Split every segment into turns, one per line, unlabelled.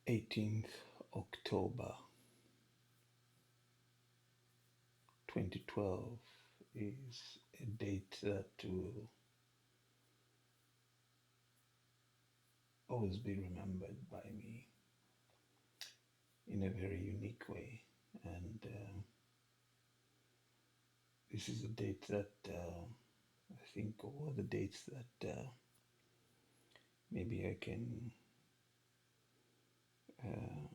18th October 2012 is a date that will always be remembered by me in a very unique way. And this is a date that I think of all the dates that maybe I can uh,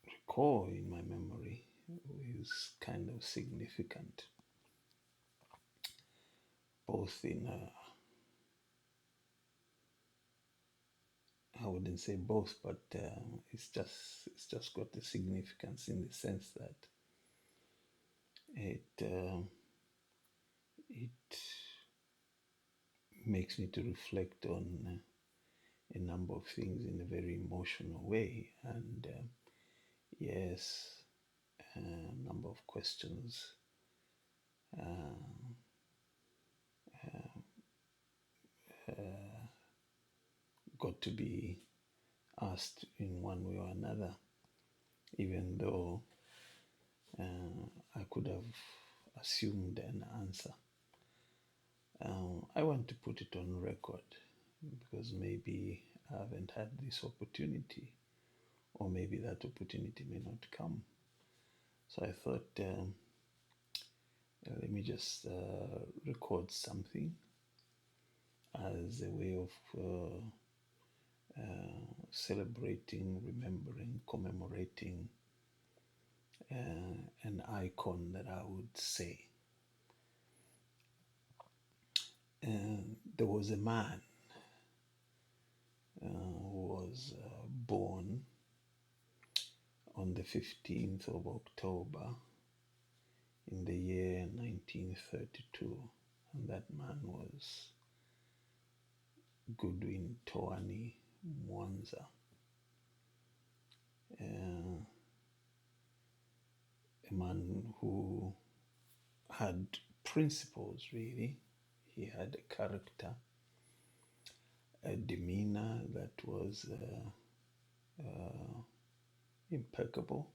recall in my memory is kind of significant, both in I wouldn't say both, but it's just got the significance in the sense that it makes me to reflect on a number of things in a very emotional way, and yes, a number of questions uh, uh, got to be asked in one way or another, even though I could have assumed an answer. I want to put it on record because maybe I haven't had this opportunity, or maybe that opportunity may not come. So I thought, let me just record something as a way of celebrating, remembering, commemorating an icon that I would say. There was a man who was born on the 15th of October in the year 1932, and that man was Goodwin Toani Mwanza. A man who had principles, really. He had a character, a demeanor that was impeccable,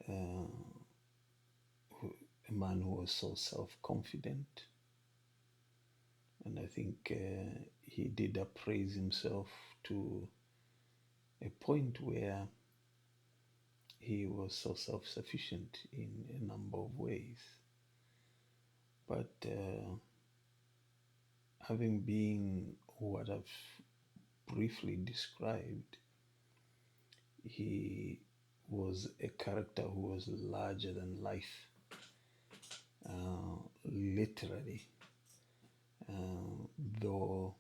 a man who was so self-confident. And I think he did appraise himself to a point where he was so self-sufficient in a number of ways. But having been what I've briefly described, he was a character who was larger than life, literally, though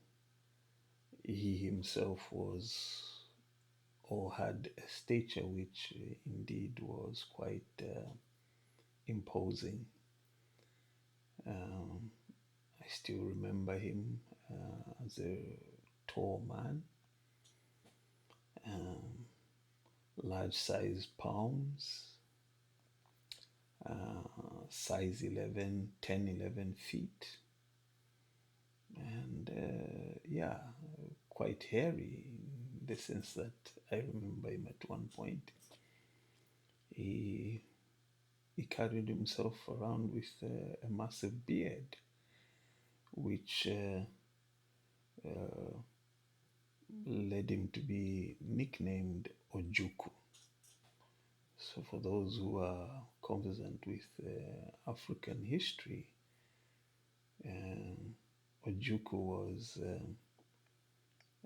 he himself was or had a stature which indeed was quite imposing. I still remember him as a tall man, large size palms, size 11, 10, 11 feet, and yeah, quite hairy in the sense that I remember him at one point. He carried himself around with a massive beard, which led him to be nicknamed Ojuku. So, for those who are conversant with African history, Ojuku was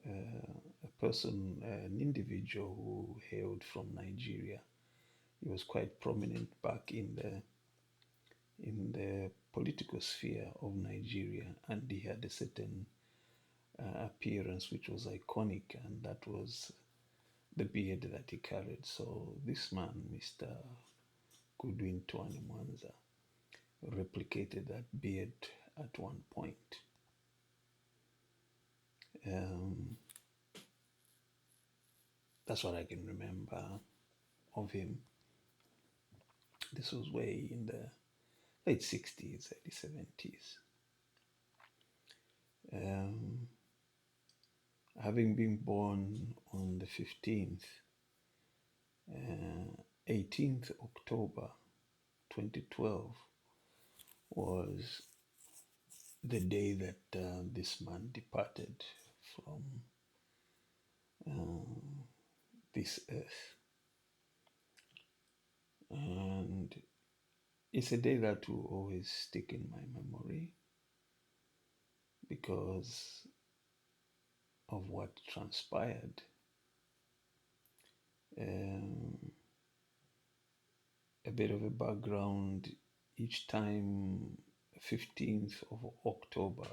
a person, an individual who hailed from Nigeria. He was quite prominent back in the political sphere of Nigeria, and he had a certain appearance which was iconic, and that was the beard that he carried. So this man, Mr. Goodwin Toani Mwanza, replicated that beard at one point. That's what I can remember of him. This was way in the late 60s, early 70s. having been born on the 15th, 18th October 2012 was the day that this man departed from this earth. And it's a day that will always stick in my memory because of what transpired. Um, a bit of a background: each time 15th of October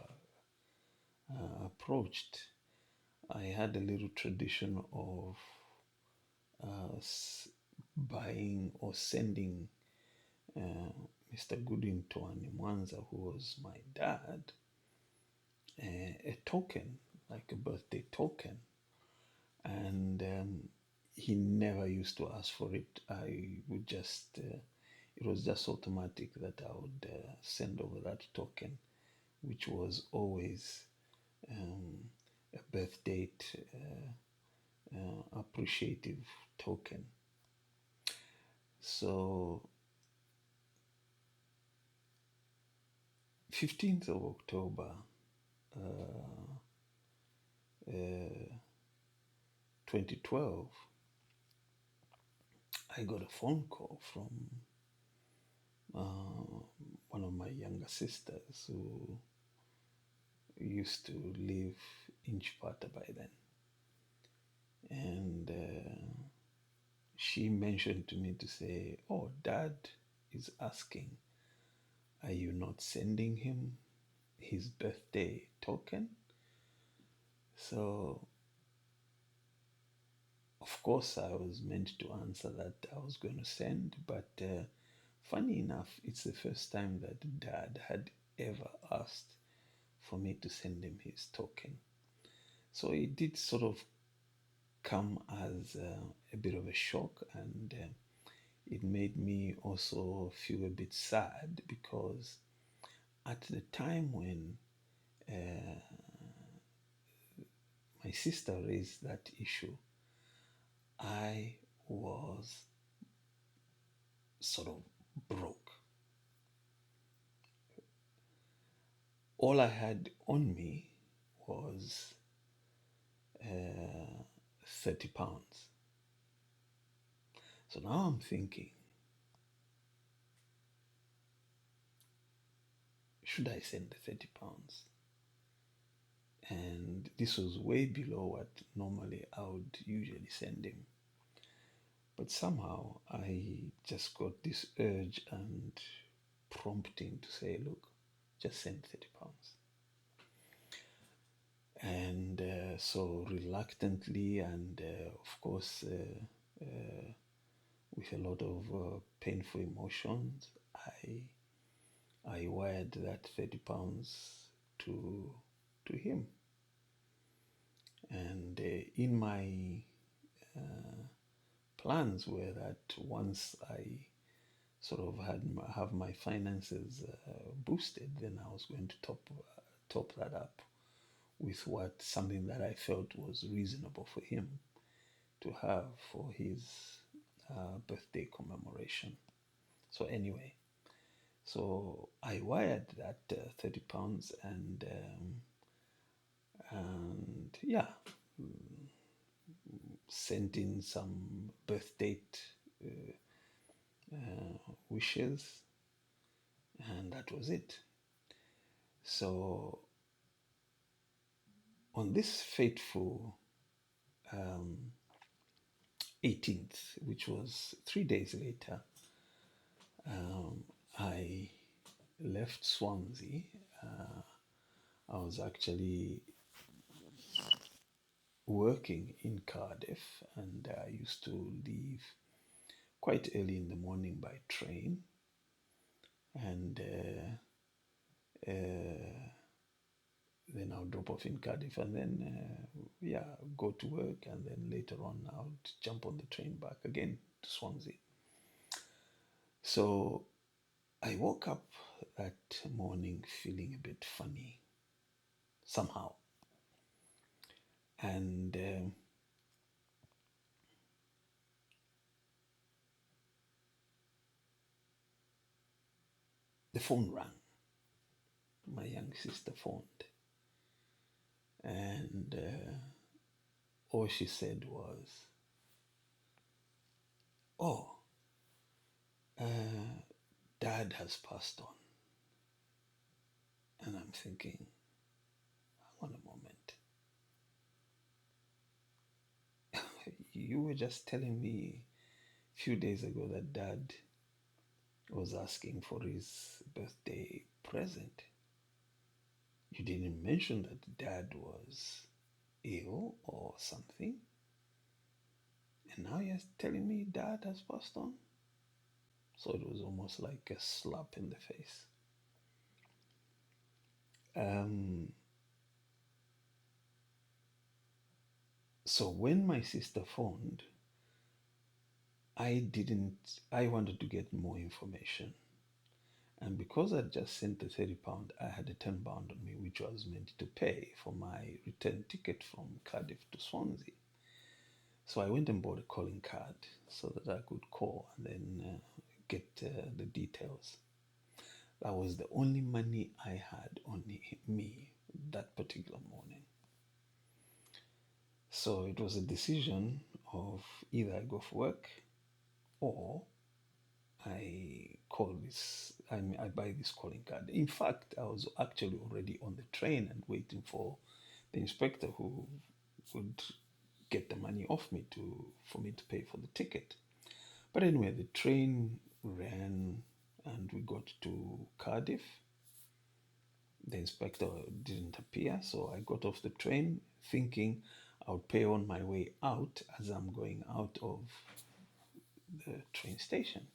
approached, I had a little tradition of buying or sending Mr. Goodwin Toani Mwanza, who was my dad, a token, like a birthday token. And he never used to ask for it. I would just, it was just automatic that I would send over that token, which was always a birth date appreciative token. So 15th of October 2012, I got a phone call from one of my younger sisters who used to live in Chipata by then. And she mentioned to me to say, "Oh, Dad is asking, are you not sending him his birthday token?" So, of course, I was meant to answer that I was going to send, but funny enough, it's the first time that Dad had ever asked for me to send him his token. So it did sort of come as a bit of a shock, and it made me also feel a bit sad because at the time when my sister raised that issue, I was sort of broke. All I had on me was 30 pounds. So now I'm thinking, should I send the 30 pounds? And this was way below what normally I would usually send him. But somehow I just got this urge and prompting to say, look, just send 30 pounds. And so reluctantly and of course with a lot of painful emotions, I wired that 30 pounds to him. And in my plans were that once I sort of have my finances boosted, then I was going to top that up with something that I felt was reasonable for him to have for his birthday commemoration. So anyway, so I wired that 30 pounds and yeah, sent in some birth date wishes, and that was it. So on this fateful 18th, which was 3 days later, I left Swansea. I was actually working in Cardiff, and I used to leave quite early in the morning by train, and then I'll drop off in Cardiff, and then go to work, and then later on I would jump on the train back again to Swansea. So I woke up that morning feeling a bit funny somehow, And the phone rang. My young sister phoned, and all she said was, "Oh, uh, Dad has passed on." And I'm thinking, hang on a moment. You were just telling me a few days ago that Dad was asking for his birthday present. You didn't mention that Dad was ill or something. And now you're telling me Dad has passed on? So it was almost like a slap in the face. Um, so when my sister phoned, I wanted to get more information. And because I'd just sent the £30, I had a £10 on me, which was meant to pay for my return ticket from Cardiff to Swansea. So I went and bought a calling card so that I could call and then get the details. That was the only money I had on me that particular morning. So it was a decision of either I go for work or I buy this calling card. In fact, I was actually already on the train and waiting for the inspector who would get the money off me for me to pay for the ticket. But anyway, the train ran and we got to Cardiff. The inspector didn't appear, so I got off the train thinking I would pay on my way out as I'm going out of the train station.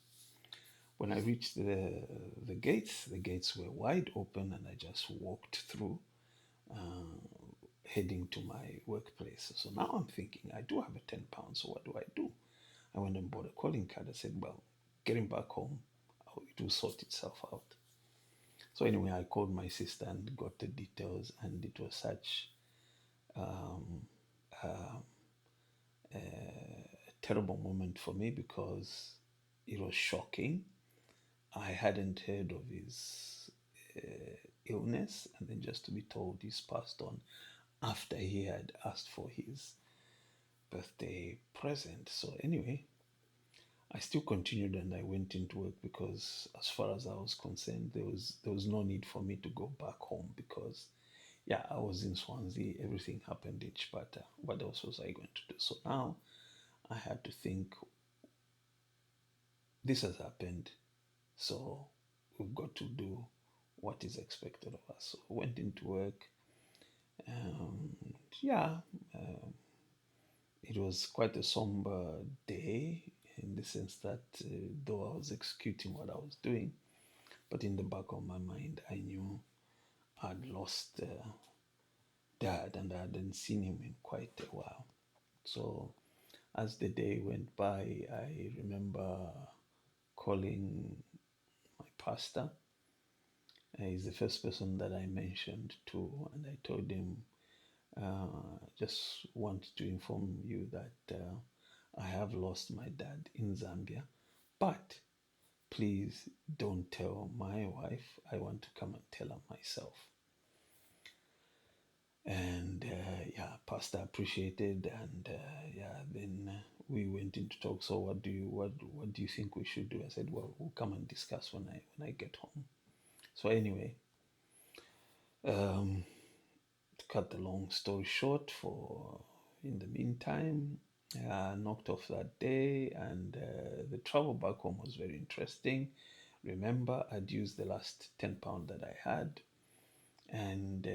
When I reached the gates were wide open, and I just walked through, heading to my workplace. So now I'm thinking, I do have a £10, so what do? I went and bought a calling card. I said, well, getting back home, it will sort itself out. So anyway, I called my sister and got the details, and it was such um, uh, a terrible moment for me because it was shocking. I hadn't heard of his illness, and then just to be told he's passed on after he had asked for his birthday present. So anyway, I still continued and I went into work because, as far as I was concerned, there was no need for me to go back home because, yeah, I was in Swansea. Everything happened each but what else was I going to do? So now I had to think, this has happened, so we've got to do what is expected of us. So I went into work. Um, yeah, uh, it was quite a somber day in the sense that though I was executing what I was doing, but in the back of my mind, I knew I'd lost Dad and I hadn't seen him in quite a while. So as the day went by, I remember calling my pastor. He's the first person that I mentioned to, and I told him, just want to inform you that I have lost my dad in Zambia, but please don't tell my wife. I want to come and tell her myself. And yeah, pastor appreciated, and yeah, then we went into talk. So what do you think we should do? I said, well, we'll come and discuss when I get home. So anyway, um, to cut the long story short, for in the meantime, I knocked off that day, and the travel back home was very interesting. Remember, I'd used the last £10 that I had, and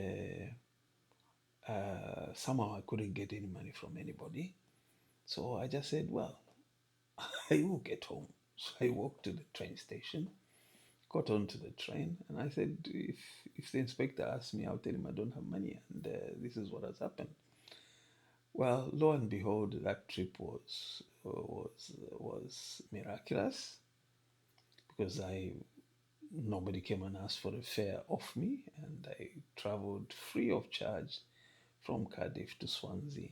somehow I couldn't get any money from anybody. So I just said, well, I will get home. So I walked to the train station, got onto the train, and I said, if the inspector asks me, I'll tell him I don't have money, and this is what has happened. Well, lo and behold, that trip was miraculous because I nobody came and asked for a fare off me, and I traveled free of charge from Cardiff to Swansea,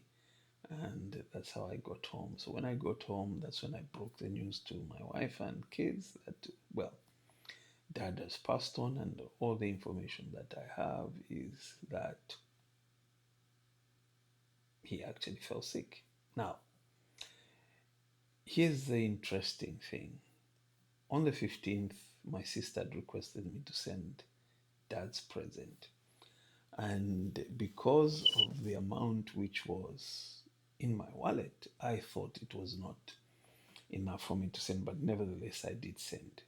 and that's how I got home. So when I got home, that's when I broke the news to my wife and kids that, well, dad has passed on, and all the information that I have is that he actually fell sick. Now, here's the interesting thing. On the 15th, my sister had requested me to send dad's present. And because of the amount which was in my wallet, I thought it was not enough for me to send, but nevertheless, I did send.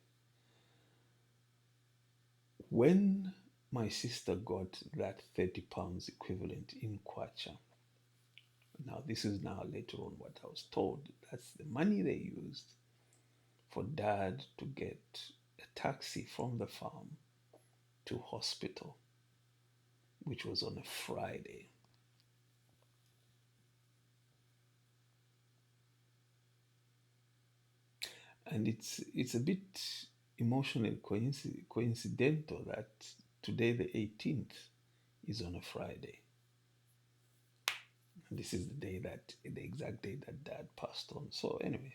When my sister got that £30 equivalent in Kwacha, now this is now later on what I was told, that's the money they used for dad to get a taxi from the farm to hospital, which was on a Friday. And it's a bit emotionally coincidental that today the 18th is on a Friday. And this is the exact day that dad passed on. So anyway,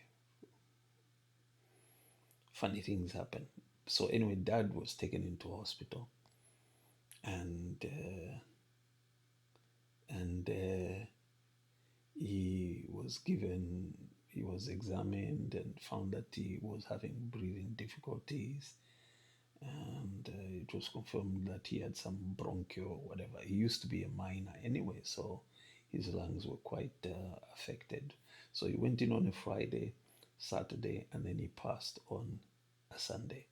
funny things happen. So anyway, dad was taken into hospital, and he was given, he was examined and found that he was having breathing difficulties, and it was confirmed that he had some bronchial or whatever. He used to be a miner anyway, so his lungs were quite affected. So he went in on a Friday, Saturday, and then he passed on a Sunday.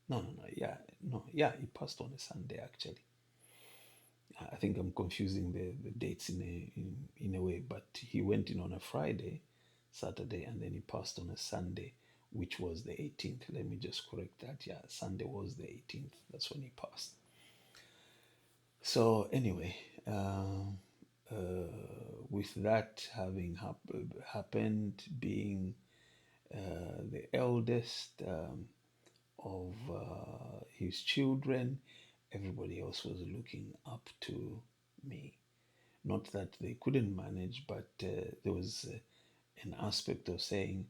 No, he passed on a Sunday actually. I think I'm confusing the dates in a way, but he went in on a Friday, Saturday, and then he passed on a Sunday, which was the 18th. Let me just correct that. Yeah, Sunday was the 18th. That's when he passed. So anyway, with that having happened, being the eldest of his children, everybody else was looking up to me. Not that they couldn't manage, but there was an aspect of saying,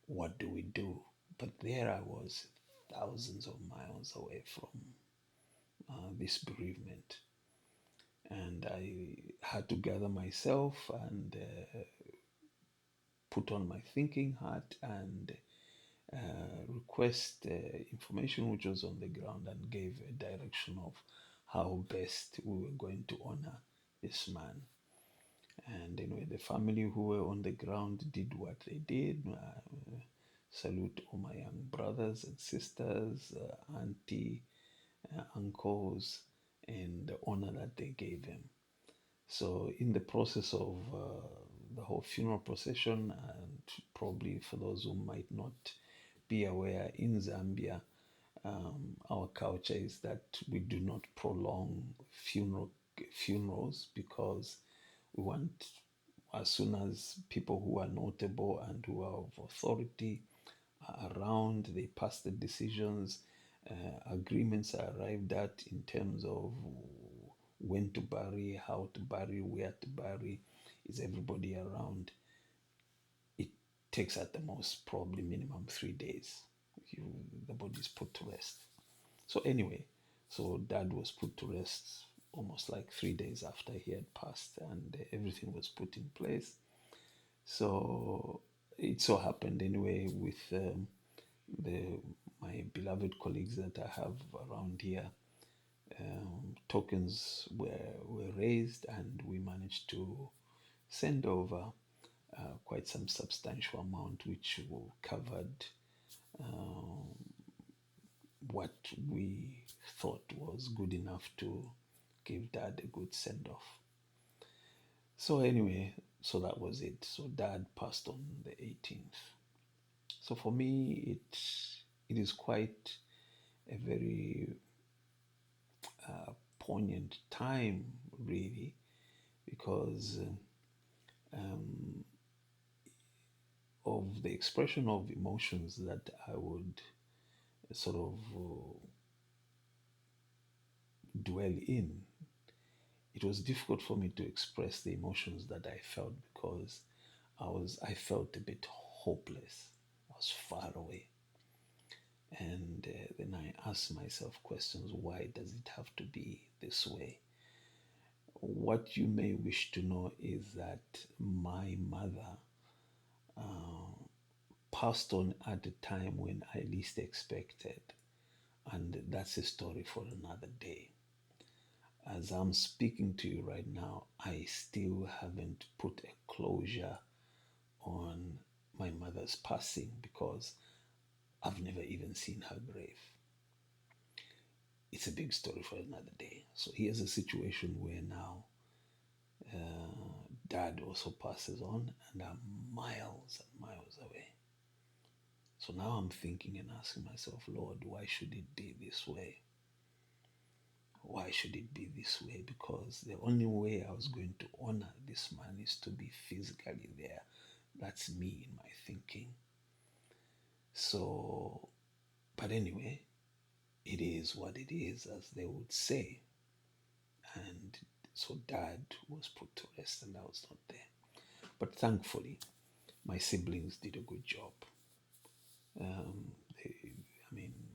what do we do? But there I was, thousands of miles away from this bereavement. And I had to gather myself and put on my thinking hat and request information which was on the ground, and gave a direction of how best we were going to honor this man. And anyway, the family who were on the ground did what they did. Salute all my young brothers and sisters, auntie, uncles, and the honor that they gave him. So, in the process of the whole funeral procession, and probably for those who might not be aware, in Zambia, our culture is that we do not prolong funerals, because we want, as soon as people who are notable and who are of authority are around, they pass the decisions, agreements are arrived at in terms of when to bury, how to bury, where to bury, is everybody around. It takes at the most probably minimum 3 days. The body is put to rest. So anyway, so dad was put to rest almost like 3 days after he had passed, and everything was put in place. So it so happened anyway with the my beloved colleagues that I have around here, tokens were raised, and we managed to send over quite some substantial amount, which covered what we thought was good enough to give dad a good send off. So anyway, so that was it. So dad passed on the 18th. So for me, it is quite a very poignant time, really, because of the expression of emotions that I would sort of dwell in. it was difficult for me to express the emotions that I felt because I felt a bit hopeless. I was far away. And then I asked myself questions: why does it have to be this way? What you may wish to know is that my mother passed on at a time when I least expected. And that's a story for another day. As I'm speaking to you right now, I still haven't put a closure on my mother's passing because I've never even seen her grave. It's a big story for another day. So here's a situation where now dad also passes on and I'm miles and miles away. So now I'm thinking and asking myself, Lord, why should it be this way? Why should it be this way? Because the only way I was going to honor this man is to be physically there. That's me in my thinking. So, but anyway, it is what it is, as they would say. And so dad was put to rest and I was not there. But thankfully, my siblings did a good job.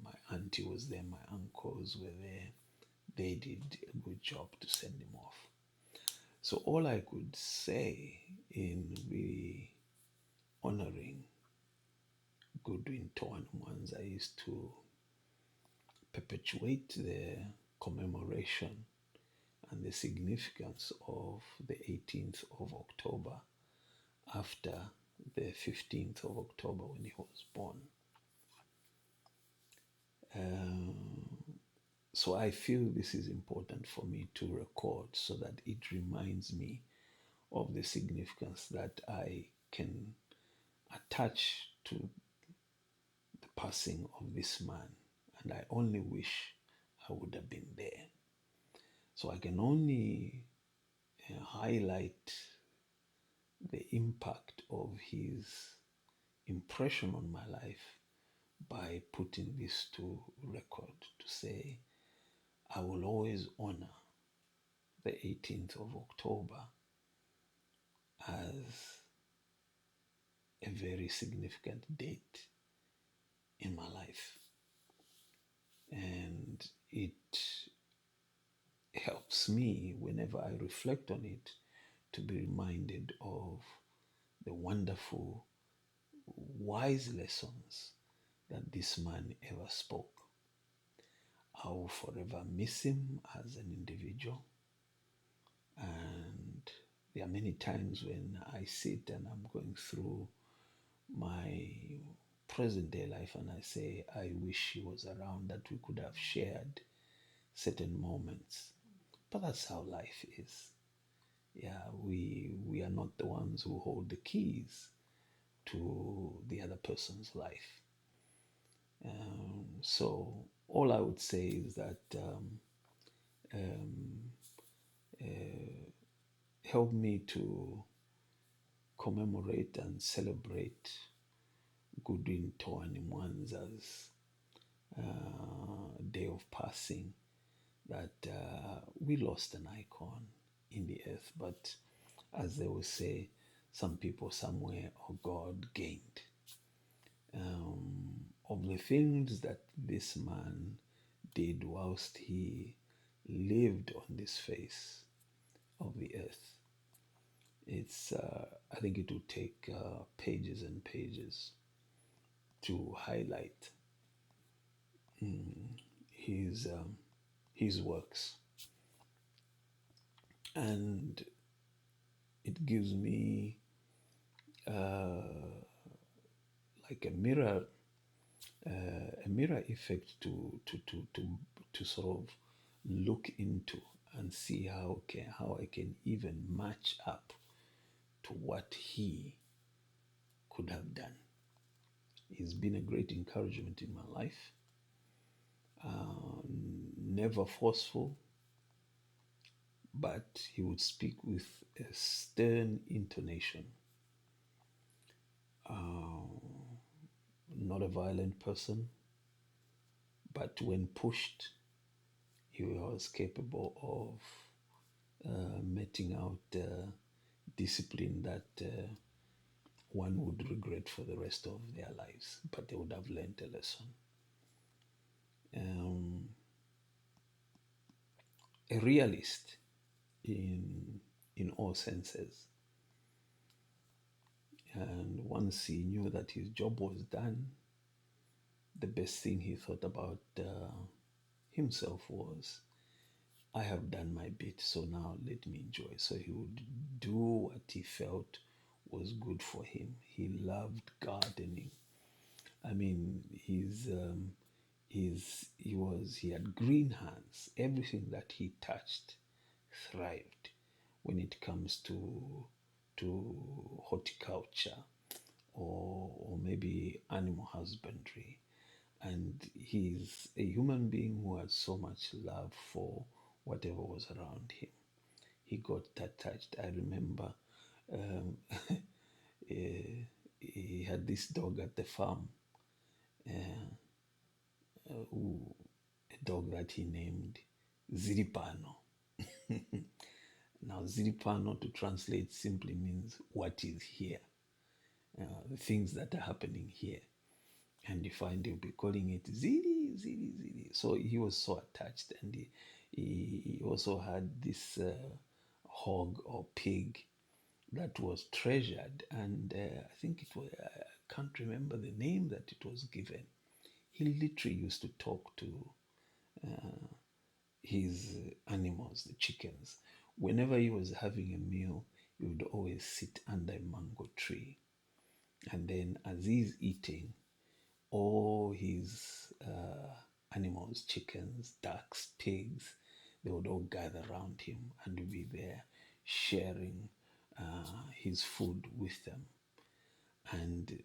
My auntie was there, my uncles were there. They did a good job to send him off. So all I could say in really honoring Goodwin Toan Mwanza is to perpetuate the commemoration and the significance of the 18th of October after the 15th of October when he was born. So I feel this is important for me to record so that it reminds me of the significance that I can attach to the passing of this man. And I only wish I would have been there. So I can only highlight the impact of his impression on my life by putting this to record to say I will always honor the 18th of October as a very significant date in my life. And it helps me whenever I reflect on it to be reminded of the wonderful, wise lessons that this man ever spoke. I will forever miss him as an individual. And there are many times when I sit and I'm going through my present day life and I say, I wish he was around, that we could have shared certain moments. But that's how life is. Yeah, we are not the ones who hold the keys to the other person's life. So all I would say is that help me to commemorate and celebrate Goodwin Toan Mwanza's day of passing, that we lost an icon in the earth, but as they will say, some people somewhere or God gained. Of the things that this man did whilst he lived on this face of the earth, it's I think it would take pages and pages to highlight his works, and it gives me like a mirror effect to sort of look into and see how I can even match up to what he could have done. He's been a great encouragement in my life. Never forceful, but he would speak with a stern intonation. Not a violent person, but when pushed, he was capable of meting out discipline that one would regret for the rest of their lives, but they would have learned a lesson. Um, a realist in all senses, and once he knew that his job was done, the best thing he thought about himself was, I have done my bit, so now let me enjoy. So he would do what he felt was good for him. He loved gardening. I mean, he had green hands. Everything that he touched thrived when it comes to horticulture or maybe animal husbandry. And he's a human being who had so much love for whatever was around him. He got attached. I remember um, he had this dog at the farm, a dog that he named Ziripano. Now, Ziripano to translate simply means what is here, the things that are happening here. And you find he'll be calling it Ziri, Ziri, Ziri. So he was so attached, and he also had this hog or pig that was treasured, and I think it was, I can't remember the name that it was given. He literally used to talk to his animals, the chickens. Whenever he was having a meal, he would always sit under a mango tree. And then as he's eating, all his animals, chickens, ducks, pigs, they would all gather around him and be there sharing his food with them. And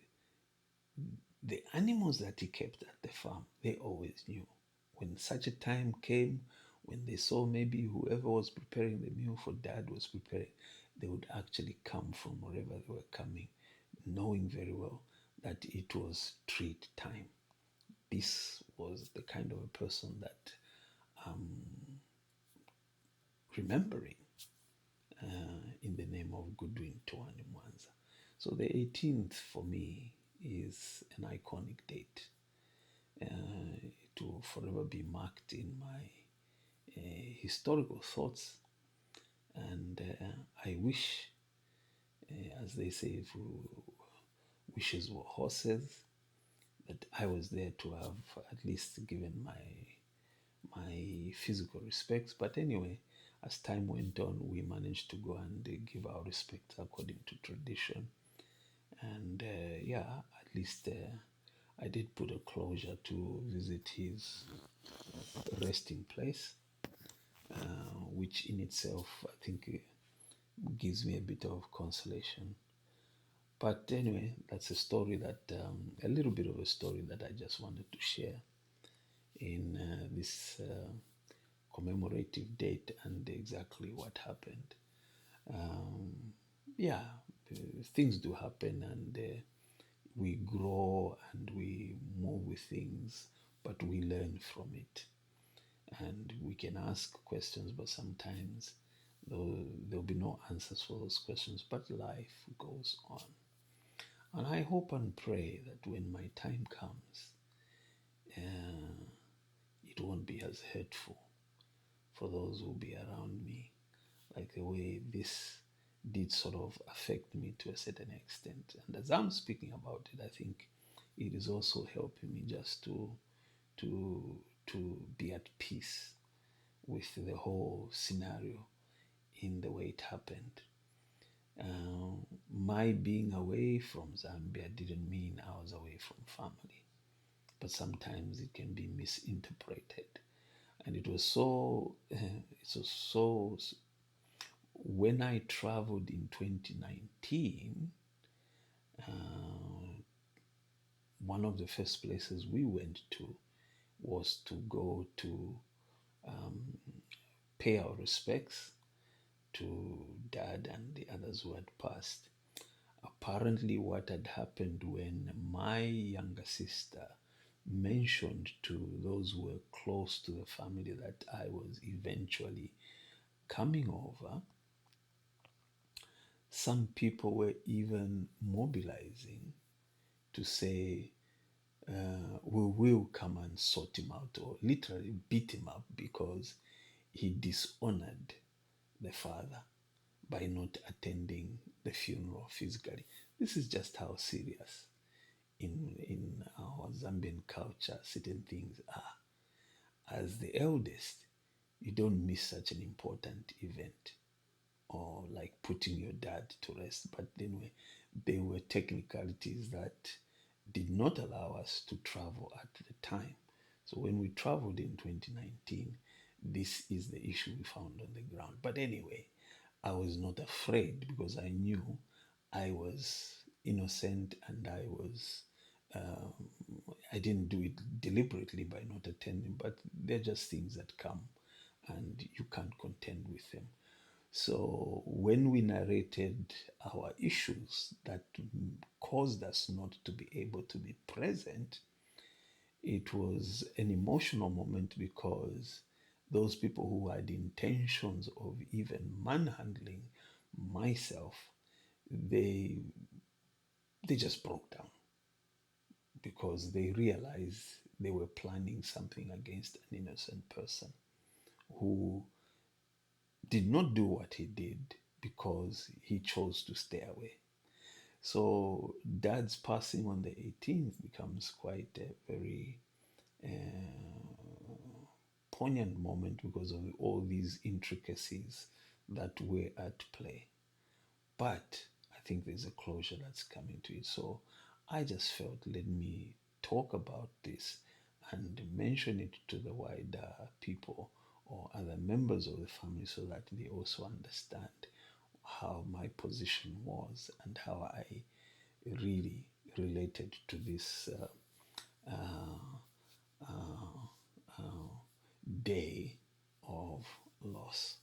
the animals that he kept at the farm, they always knew. When such a time came, when they saw maybe whoever was preparing the meal for dad was preparing, they would actually come from wherever they were coming, knowing very well that it was treat time. This was the kind of a person that I'm remembering in the name of Goodwin Tuani Mwanza. So the 18th for me is an iconic date. It will forever be marked in my historical thoughts. And I wish, as they say, if wishes were horses, that I was there to have at least given my physical respects. But anyway, as time went on, we managed to go and give our respects according to tradition. And yeah, at least I did put a closure to visit his resting place, which in itself I think gives me a bit of consolation. But anyway, that's a story that, a little bit of a story that I just wanted to share in this commemorative date and exactly what happened. Um, yeah, things do happen, and we grow and we move with things, but we learn from it. And we can ask questions, but sometimes there'll be no answers for those questions, but life goes on. And I hope and pray that when my time comes, uh, it won't be as hurtful for those who will be around me, like the way this did sort of affect me to a certain extent. And as I'm speaking about it, I think it is also helping me just to to be at peace with the whole scenario in the way it happened. My being away from Zambia didn't mean I was away from family, but sometimes it can be misinterpreted. And it was so when I traveled in 2019, one of the first places we went to was to go to pay our respects to dad and the others who had passed. Apparently, what had happened when my younger sister mentioned to those who were close to the family that I was eventually coming over, some people were even mobilizing to say, we will come and sort him out, or literally beat him up because he dishonored the father by not attending the funeral physically. This is just how serious in our Zambian culture certain things are. As the eldest, you don't miss such an important event, or like putting your dad to rest. But then there were technicalities that did not allow us to travel at the time. So when we traveled in 2019, this is the issue we found on the ground. But anyway, I was not afraid because I knew I was innocent, and um, I didn't do it deliberately by not attending, but they're just things that come and you can't contend with them. So when we narrated our issues that caused us not to be able to be present, it was an emotional moment because those people who had intentions of even manhandling myself, they they just broke down because they realized they were planning something against an innocent person who did not do what he did because he chose to stay away. So dad's passing on the 18th becomes quite a very poignant moment because of all these intricacies that were at play. But I think there's a closure that's coming to it. So I just felt, let me talk about this and mention it to the wider people or other members of the family so that they also understand how my position was and how I really related to this day of loss.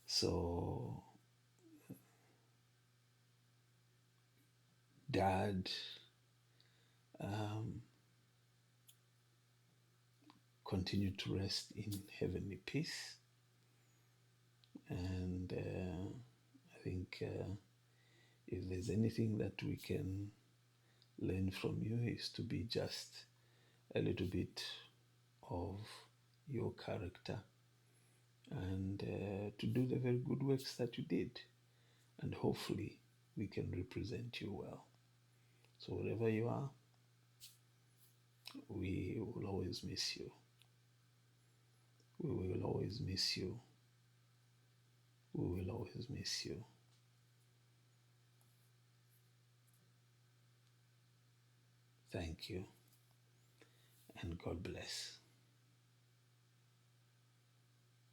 So, Dad um, continued to rest in heavenly peace, and I think if there's anything that we can learn from you is to be just a little bit of your character and to do the very good works that you did. And hopefully we can represent you well. So wherever you are, we will always miss you. We will always miss you. We will always miss you. Thank you, and God bless.